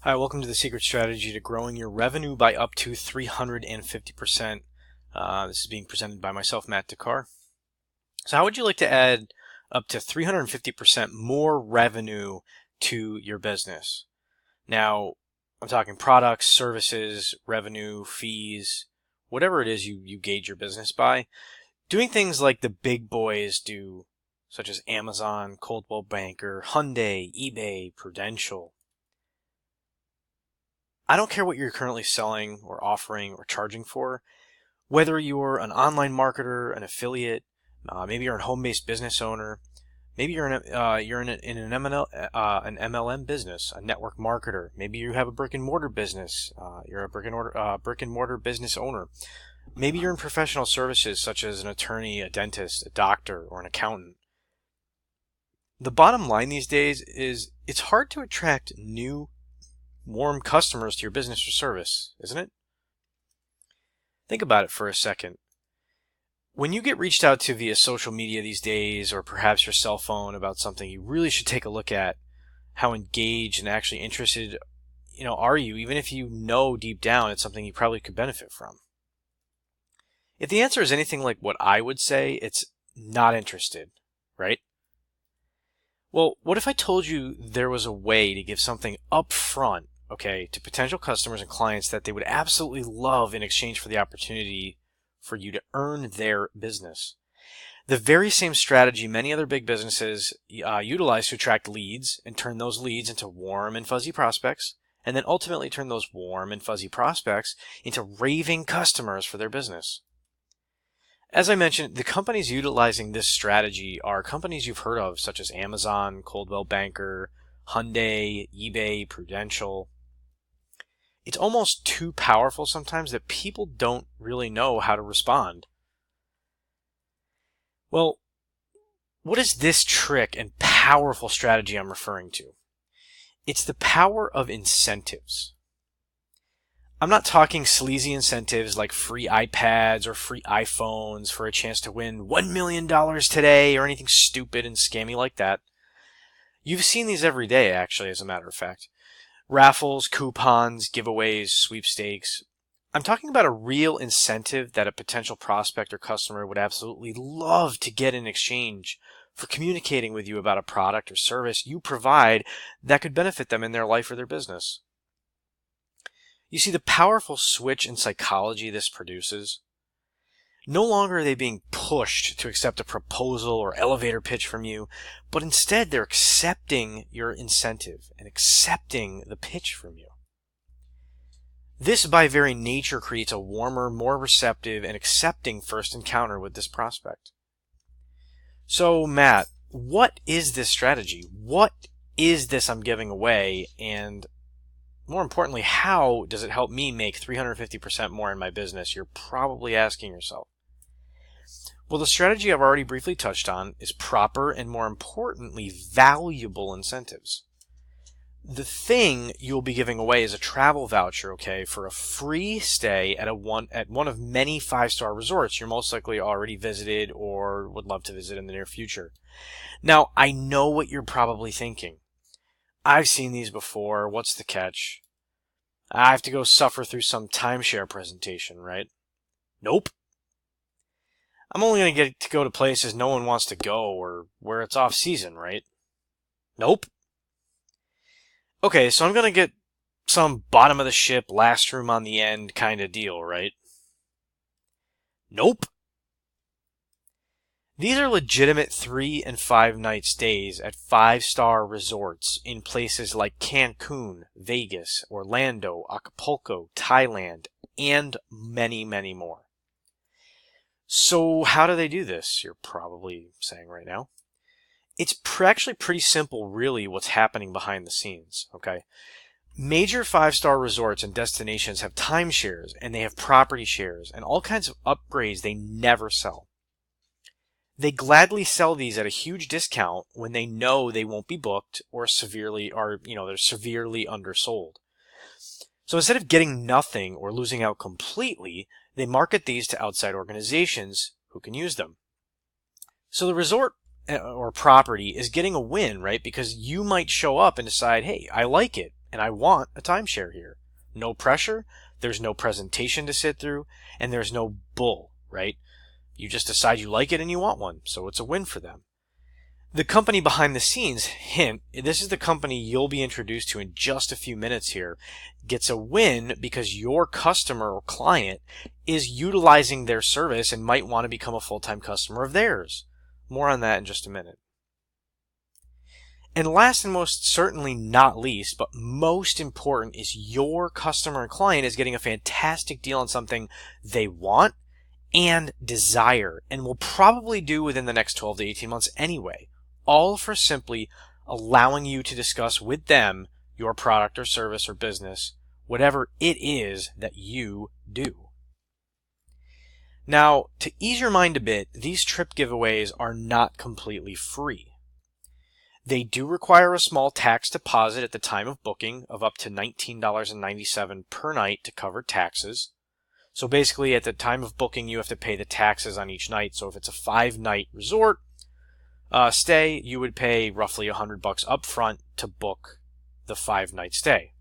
Hi, welcome to the secret strategy to growing your revenue by up to 350%. This is being presented by myself, Matt Dakar. So how would you like to add up to 350% more revenue to your business? Now, I'm talking products, services, revenue, fees, whatever it is you gauge your business by. Doing things like the big boys do, such as Amazon, Coldwell Banker, Hyundai, eBay, Prudential. I don't care what you're currently selling or offering or charging for, whether you're an online marketer, an affiliate, maybe you're a home-based business owner, maybe you're in an MLM business, a network marketer, maybe you have a brick and mortar business, you're a brick and mortar business owner, maybe you're in professional services such as an attorney, a dentist, a doctor, or an accountant. The bottom line these days is it's hard to attract new warm customers to your business or service, isn't it? Think about it for a second. When you get reached out to via social media these days, or perhaps your cell phone about something, you really should take a look at how engaged and actually interested, are you, even if you know deep down it's something you probably could benefit from. If the answer is anything like what I would say, it's not interested, right? Well, what if I told you there was a way to give something up front, okay, to potential customers and clients that they would absolutely love in exchange for the opportunity for you to earn their business? The very same strategy many other big businesses utilize to attract leads and turn those leads into warm and fuzzy prospects, and then ultimately turn those warm and fuzzy prospects into raving customers for their business. As I mentioned, the companies utilizing this strategy are companies you've heard of, such as Amazon, Coldwell Banker, Hyundai, eBay, Prudential. It's almost too powerful sometimes that people don't really know how to respond. Well, what is this trick and powerful strategy I'm referring to? It's the power of incentives. I'm not talking sleazy incentives like free iPads or free iPhones for a chance to win $1 million today or anything stupid and scammy like that. You've seen these every day, actually, as a matter of fact. Raffles, coupons, giveaways, sweepstakes. I'm talking about a real incentive that a potential prospect or customer would absolutely love to get in exchange for communicating with you about a product or service you provide that could benefit them in their life or their business. You see the powerful switch in psychology this produces? No longer are they being pushed to accept a proposal or elevator pitch from you, but instead they're accepting your incentive and accepting the pitch from you. This, by very nature, creates a warmer, more receptive, and accepting first encounter with this prospect. So, Matt, what is this strategy? What is this I'm giving away? And more importantly, how does it help me make 350% more in my business? You're probably asking yourself. Well, the strategy I've already briefly touched on is proper and, more importantly, valuable incentives. The thing you'll be giving away is a travel voucher, okay, for a free stay at one of many 5-star resorts you're most likely already visited or would love to visit in the near future. Now, I know what you're probably thinking. I've seen these before. What's the catch? I have to go suffer through some timeshare presentation, right? Nope. I'm only going to get to go to places no one wants to go or where it's off season, right? Nope. Okay, so I'm going to get some bottom of the ship, last room on the end kind of deal, right? Nope. These are legitimate 3 and 5 night stays at 5-star resorts in places like Cancun, Vegas, Orlando, Acapulco, Thailand, and many, many more. So how do they do this? You're probably saying right now. It's actually pretty simple, really, what's happening behind the scenes, okay? Major 5-star resorts and destinations have timeshares, and they have property shares, and all kinds of upgrades they never sell. They gladly sell these at a huge discount when they know they won't be booked or they're severely undersold. So instead of getting nothing or losing out completely, they market these to outside organizations who can use them. So the resort or property is getting a win, right? Because you might show up and decide, hey, I like it. and I want a timeshare here. No pressure, there's no presentation to sit through, and there's no bull, right? You just decide you like it and you want one, so it's a win for them. The company behind the scenes, hint, this is the company you'll be introduced to in just a few minutes here, gets a win because your customer or client is utilizing their service and might want to become a full-time customer of theirs. More on that in just a minute. And last and most certainly not least, but most important, is your customer and client is getting a fantastic deal on something they want and desire and will probably do within the next 12 to 18 months anyway, all for simply allowing you to discuss with them your product or service or business, whatever it is that you do. Now, to ease your mind a bit, these trip giveaways are not completely free. They do require a small tax deposit at the time of booking of up to $19.97 per night to cover taxes. So basically, at the time of booking, you have to pay the taxes on each night. So if it's a 5-night resort stay, you would pay roughly $100 up front to book the 5-night stay.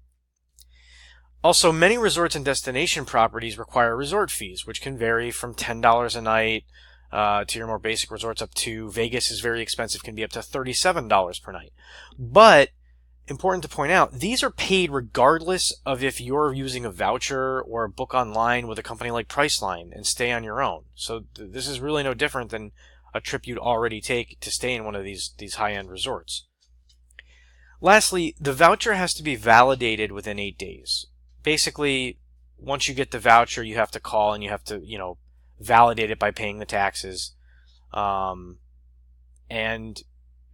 Also, many resorts and destination properties require resort fees, which can vary from $10 a night to your more basic resorts up to Vegas is very expensive, can be up to $37 per night. But important to point out, these are paid regardless of if you're using a voucher or book online with a company like Priceline and stay on your own. So this is really no different than a trip you'd already take to stay in one of these high-end resorts. Lastly, the voucher has to be validated within 8 days. Basically, once you get the voucher, you have to call and you have to, validate it by paying the taxes. And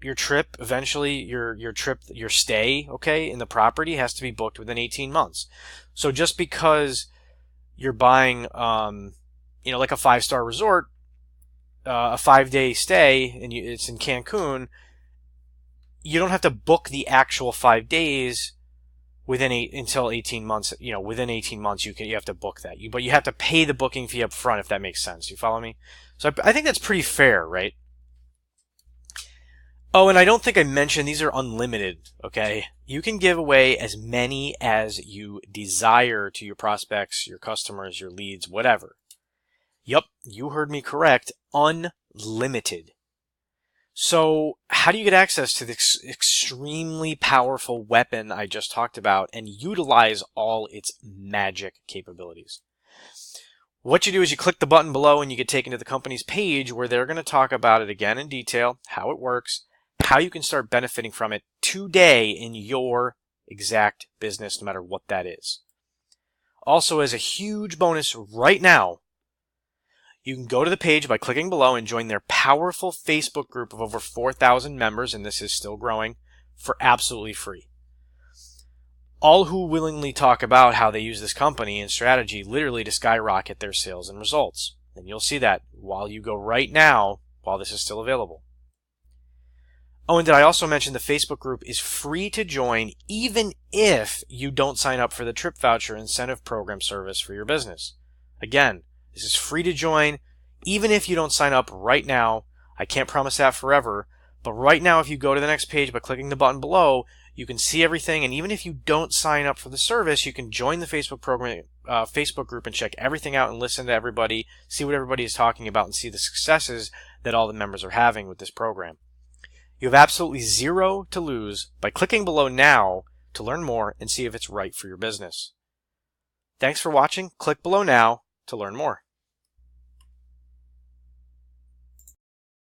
your trip, eventually, your stay, in the property has to be booked within 18 months. So just because you're buying, like a 5-star resort, a 5-day stay, and it's in Cancun, you don't have to book the actual 5 days until 18 months. Within 18 months, you have to book that. But you have to pay the booking fee up front, if that makes sense. You follow me? So I think that's pretty fair, right? Oh, and I don't think I mentioned these are unlimited, okay? You can give away as many as you desire to your prospects, your customers, your leads, whatever. Yup, you heard me correct. Unlimited. So how do you get access to this extremely powerful weapon I just talked about and utilize all its magic capabilities? What you do is you click the button below and you get taken to the company's page where they're going to talk about it again in detail, how it works, how you can start benefiting from it today in your exact business, no matter what that is. Also, as a huge bonus right now, you can go to the page by clicking below and join their powerful Facebook group of over 4,000 members, and this is still growing, for absolutely free. All who willingly talk about how they use this company and strategy literally to skyrocket their sales and results. And you'll see that while you go right now, while this is still available. Oh, and did I also mention the Facebook group is free to join even if you don't sign up for the Trip Voucher Incentive Program service for your business. Again, this is free to join, even if you don't sign up right now. I can't promise that forever, but right now if you go to the next page by clicking the button below, you can see everything, and even if you don't sign up for the service, you can join the Facebook group and check everything out and listen to everybody, see what everybody is talking about, and see the successes that all the members are having with this program. You have absolutely zero to lose by clicking below now to learn more and see if it's right for your business. Thanks for watching. Click below now to learn more.